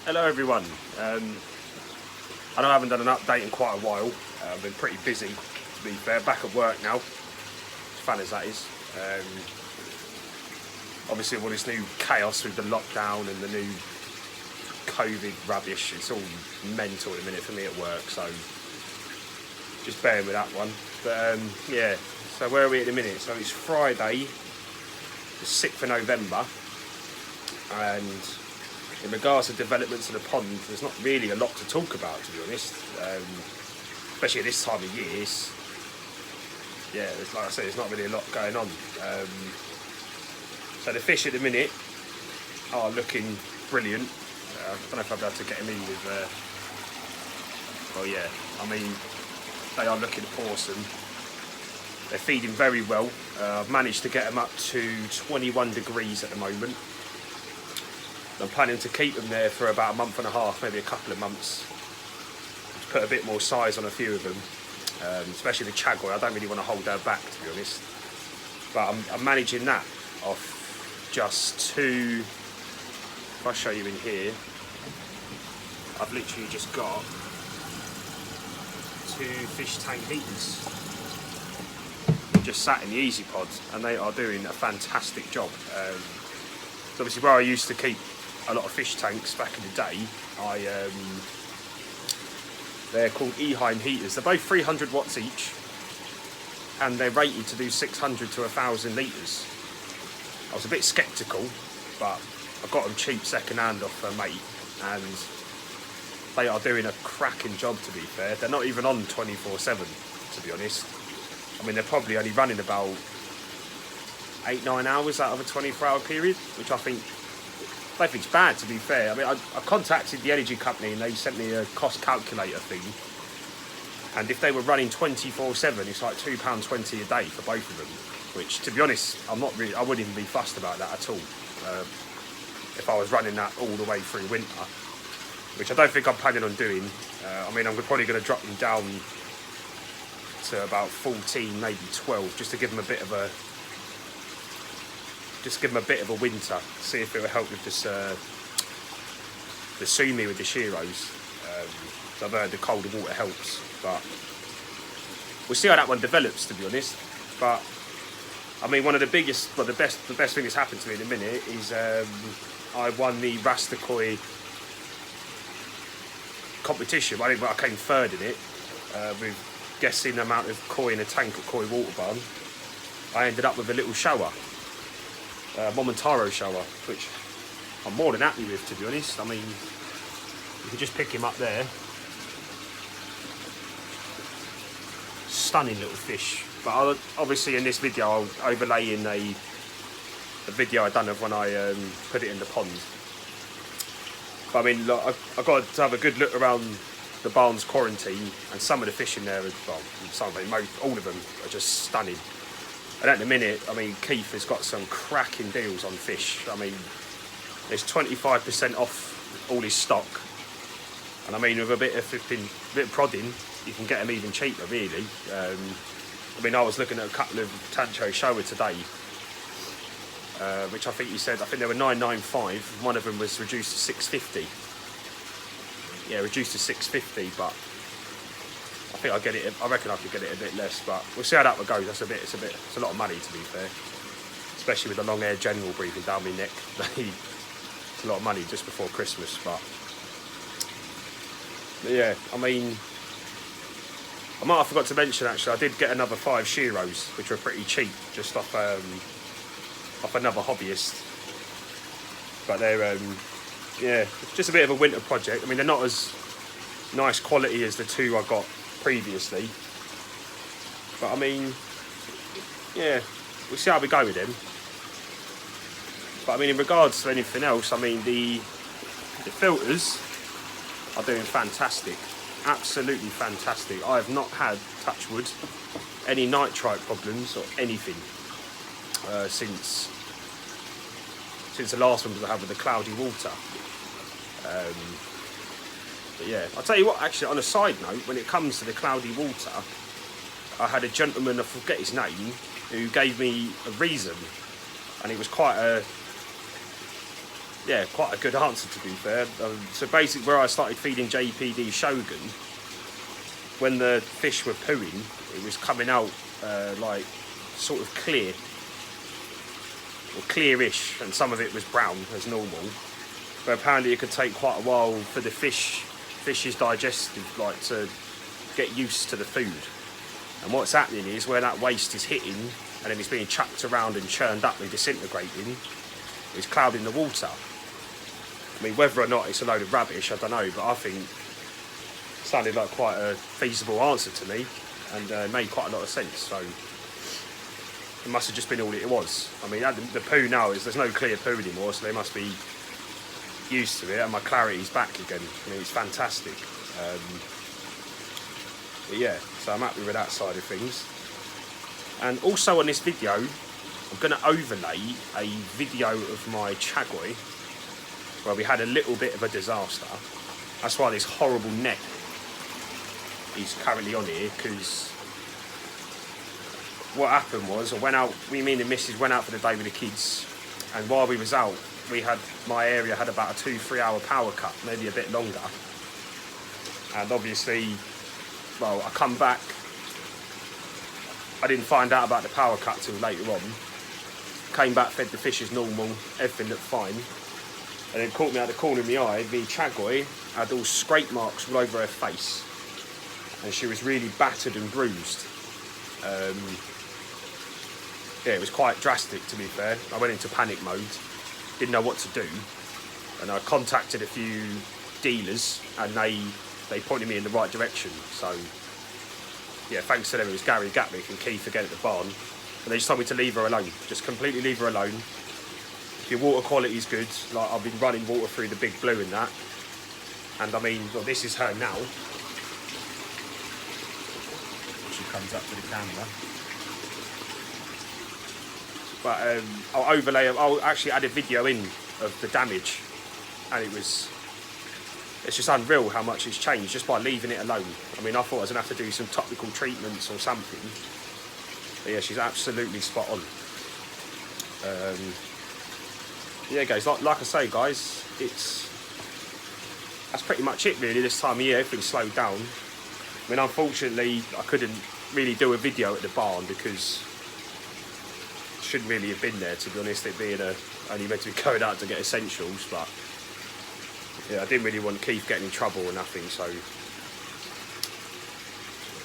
Hello everyone. I know I haven't done an update in quite a while. I've been pretty busy, to be fair. Back at work now, as fun as that is. Obviously all this new chaos with the lockdown and the new COVID rubbish, it's all mental at the minute for me at work, so just bearing with that one. But yeah, so where are we at the minute? So it's Friday, the 6th of November, and in regards to developments of the pond, there's not really a lot to talk about, to be honest. Especially at this time of year. Like I said, there's not really a lot going on. So the fish at the minute are looking brilliant. I don't know if I'll be able to get them in with. Well, yeah, I mean, they are looking awesome. They're feeding very well. I've managed to get them up to 21 degrees at the moment. I'm planning to keep them there for about a month and a half, maybe a couple of months. To put a bit more size on a few of them, especially the Chagoi. I don't really want to hold her back, to be honest. But I'm managing that off just two. If I show you in here, I've literally just got 2 fish tank heaters. Just sat in the Easy Pod, and they are doing a fantastic job. So obviously, where I used to keep a lot of fish tanks back in the day, they're called Eheim heaters. They're both 300 watts each, and they're rated to do 600 to 1,000 litres. I was a bit sceptical, but I got them cheap second hand off a mate, and they are doing a cracking job, to be fair. They're not even on 24/7, to be honest. I mean, they're probably only running about 8-9 hours out of a 24-hour period, which I don't think it's bad, to be fair. I mean, I contacted the energy company and they sent me a cost calculator thing. And if they were running 24/7, it's like £2.20 a day for both of them. Which, to be honest, I wouldn't even be fussed about that at all. If I was running that all the way through winter, which I don't think I'm planning on doing. I mean, I'm probably going to drop them down to about 14, maybe 12, just to give them a bit of a winter, see if it will help with this, the sumi with the Shiros. I've heard the colder water helps, but we'll see how that one develops, to be honest. But I mean, one of the biggest, well, the best thing that's happened to me in a minute is I won the Rastakoi competition. I came third in it with guessing the amount of koi in a tank at Koi Water Barn. I ended up with a little shower. Momotaro shower, which I'm more than happy with, to be honest. I mean, you can just pick him up there. Stunning little fish. But obviously in this video I'll overlay in a video I done of when I put it in the pond. But I mean, look, I got to have a good look around the barn's quarantine, and some of the fish in there, all of them are just stunning. And at the minute, I mean, Keith has got some cracking deals on fish. I mean, there's 25% off all his stock. And I mean, with a bit of prodding, you can get them even cheaper, really. I mean, I was looking at a couple of Tancho Showa today, which I think they were $9.95. One of them was reduced to $6.50. Yeah, reduced to $6.50, but I reckon I could get it a bit less, but we'll see how that one goes. It's a lot of money, to be fair, especially with the long haired general breathing down my neck. It's a lot of money just before Christmas, but yeah, I mean, I might have forgot to mention, actually, I did get another 5 Shiros, which were pretty cheap, just off another hobbyist. But they're yeah, just a bit of a winter project. I mean, they're not as nice quality as the 2 I got previously, but I mean, yeah, we'll see how we go with them. But I mean, in regards to anything else, I mean, the filters are doing fantastic, absolutely fantastic. I have not had, touch wood, any nitrite problems or anything since the last one I had with the cloudy water. But yeah, I'll tell you what, actually, on a side note, when it comes to the cloudy water, I had a gentleman, I forget his name, who gave me a reason, and it was quite a yeah, quite a good answer to be fair. So basically where I started feeding JPD Shogun, when the fish were pooing, it was coming out like sort of clear, or clearish, and some of it was brown as normal. But apparently it could take quite a while for the fish's digestive, like, to get used to the food. And what's happening is where that waste is hitting and then it's being chucked around and churned up and disintegrating, it's clouding the water. I mean, whether or not it's a load of rubbish, I don't know, but I think it sounded like quite a feasible answer to me, and made quite a lot of sense. So it must have just been all it was. I mean, the poo now is, there's no clear poo anymore, so they must be used to it, and my clarity's back again. I mean, it's fantastic. But yeah, so I'm happy with that side of things. And also on this video, I'm going to overlay a video of my Chagoi where we had a little bit of a disaster. That's why this horrible net is currently on here, because what happened was, I went out, me and the missus went out for the day with the kids, and while we was out, my area had about a 2-3 hour power cut, maybe a bit longer. And obviously, well, I come back, I didn't find out about the power cut till later on. Came back, fed the fish as normal, everything looked fine. And then caught me out the corner of my eye, the Chagoi had all scrape marks all over her face. And she was really battered and bruised. Yeah, it was quite drastic, to be fair. I went into panic mode, didn't know what to do. And I contacted a few dealers, and they pointed me in the right direction. So yeah, thanks to them, it was Gary Gatwick and Keith again at the barn. And they just told me to leave her alone, just completely leave her alone. If your water quality is good, like I've been running water through the Big Blue and that. And I mean, well, this is her now. She comes up to the camera. But I'll actually add a video in of the damage, and it's just unreal how much it's changed just by leaving it alone. I mean, I thought I was going to have to do some topical treatments or something. But yeah, she's absolutely spot on. Yeah, guys, like I say, guys, that's pretty much it really this time of year. Everything's slowed down. I mean, unfortunately, I couldn't really do a video at the barn because I shouldn't really have been there, to be honest, it being only meant to be going out to get essentials, but yeah, I didn't really want Keith getting in trouble or nothing, so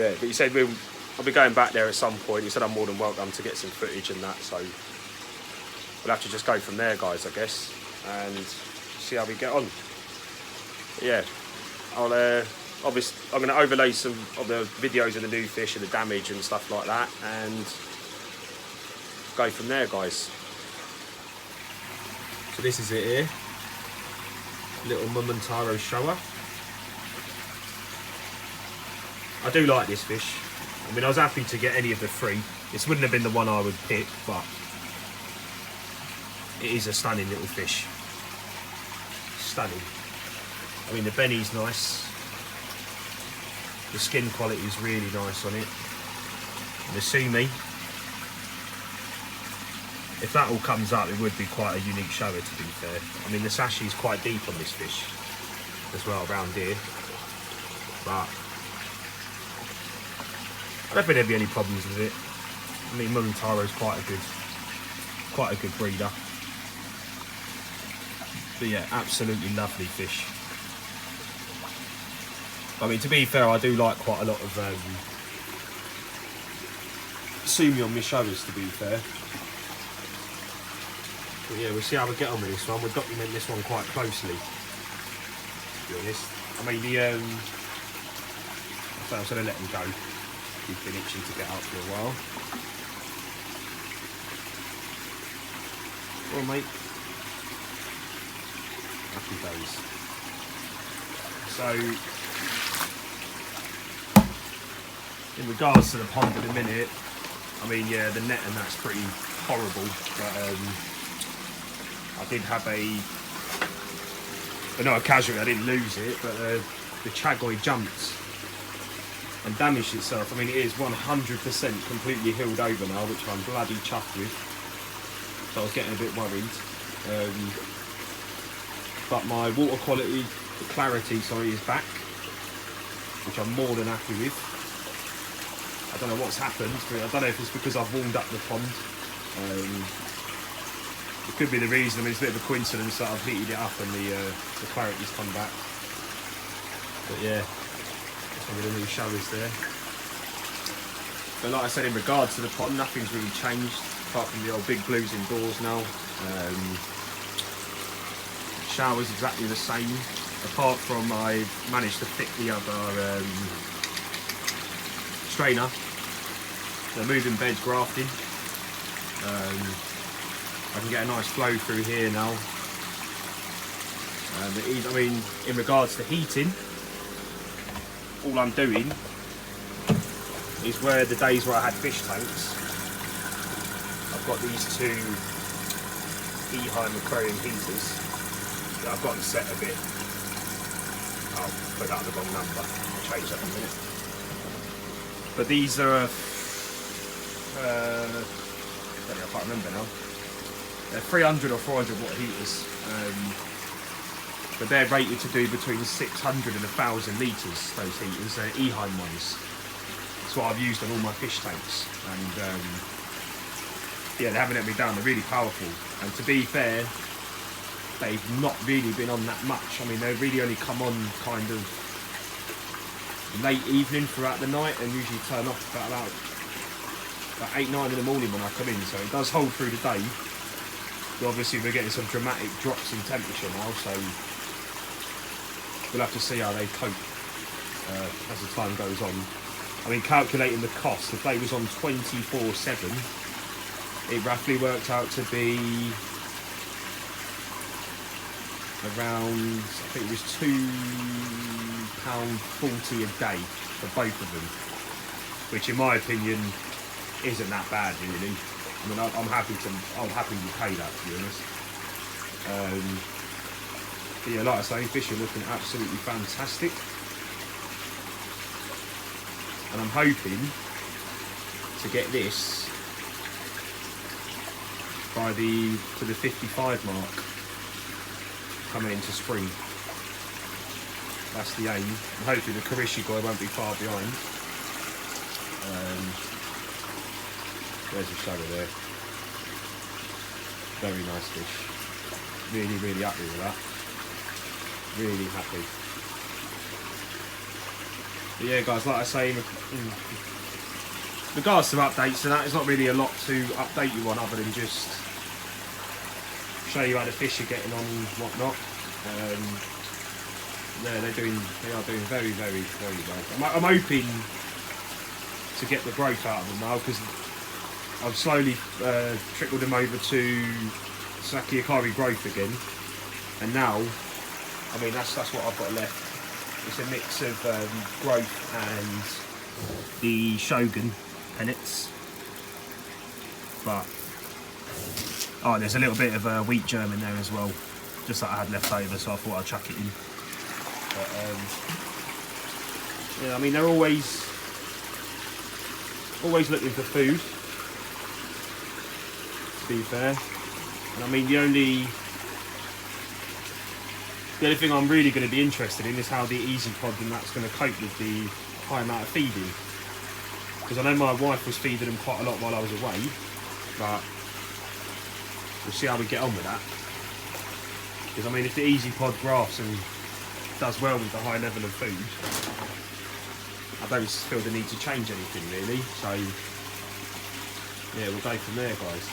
yeah. But he said I'll be going back there at some point. He said I'm more than welcome to get some footage and that, so we'll have to just go from there, guys, I guess, and see how we get on. But yeah, I'm going to overlay some of the videos of the new fish and the damage and stuff like that, and go from there, guys. So this is it here. Little Momotaro Showa. I do like this fish. I mean, I was happy to get any of the three. This wouldn't have been the one I would pick, but it is a stunning little fish. Stunning. I mean, the Benny's nice. The skin quality is really nice on it. And the Sumi, if that all comes up, it would be quite a unique shower, to be fair. I mean, the sashi is quite deep on this fish as well around here, but I don't think there'd be any problems with it. I mean, Momotaro's quite a good breeder. But yeah, absolutely lovely fish. I mean, to be fair, I do like quite a lot of Sumi on my showers, to be fair. But yeah, we'll see how we get on with this one. We'll document this one quite closely, to be honest. I mean, I was going to let him go. He's been itching to get up for a while. Well, mate. Happy days. So, in regards to the pond in a minute, I mean, yeah, the net and that's pretty horrible, but I did have not a casualty, I didn't lose it, but the Chagoi jumped and damaged itself. I mean, it is 100% completely healed over now, which I'm bloody chuffed with. So I was getting a bit worried. but my water quality, clarity, sorry, is back, which I'm more than happy with. I don't know what's happened, but I don't know if it's because I've warmed up the pond. It could be the reason. I mean, it's a bit of a coincidence that I've heated it up and the clarity's come back. But yeah, some of the new showers there. But like I said, in regards to the pond, nothing's really changed apart from the old big blues indoors now. Shower's exactly the same, apart from I've managed to fit the other strainer, the moving bed grafting. I can get a nice flow through here now. I mean, in regards to heating, all I'm doing is where the days where I had fish tanks, I've got these two Eheim aquarium heaters that I've got them set a bit. I'll put out the wrong number, I'll change that in a minute. But these are, I can't remember now. They're 300 or 400 watt heaters, but they're rated to do between 600 and 1,000 litres, those heaters. They're Eheim ones. That's what I've used on all my fish tanks, and yeah, they haven't let me down. They're really powerful, and to be fair, they've not really been on that much. I mean, they really only come on kind of late evening throughout the night, and usually turn off about 8, 9 in the morning when I come in, so it does hold through the day. But obviously we're getting some dramatic drops in temperature now, so we'll have to see how they cope as the time goes on. I mean, calculating the cost, if they was on 24/7, it roughly worked out to be around, I think it was £2.40 a day for both of them, which in my opinion isn't that bad really. I mean, I'll happily pay that, to be honest. But yeah, like I say, fish are looking absolutely fantastic, and I'm hoping to get this to the 55 mark coming into spring. That's the aim, and hopefully the Karishigoi won't be far behind. There's a shadow there. Very nice fish. Really, really happy with that. Really happy. But yeah, guys, like I say, in regards to updates and that, there's not really a lot to update you on other than just show you how the fish are getting on and whatnot. Yeah, they are doing very, very, very well. I'm hoping to get the growth out of them now, because I've slowly trickled them over to Sakiakari growth again, and now, I mean, that's what I've got left. It's a mix of growth and the Shogun pellets, but there's a little bit of wheat germ in there as well, just that I had left over, so I thought I'd chuck it in. But yeah, I mean, they're always looking for food, to be fair. And I mean, the only thing I'm really going to be interested in is how the Easy Pod and that's going to cope with the high amount of feeding. Because I know my wife was feeding them quite a lot while I was away, but we'll see how we get on with that. Because I mean, if the Easy Pod grafts and does well with the high level of food, I don't feel the need to change anything really. So yeah, we'll go from there, guys.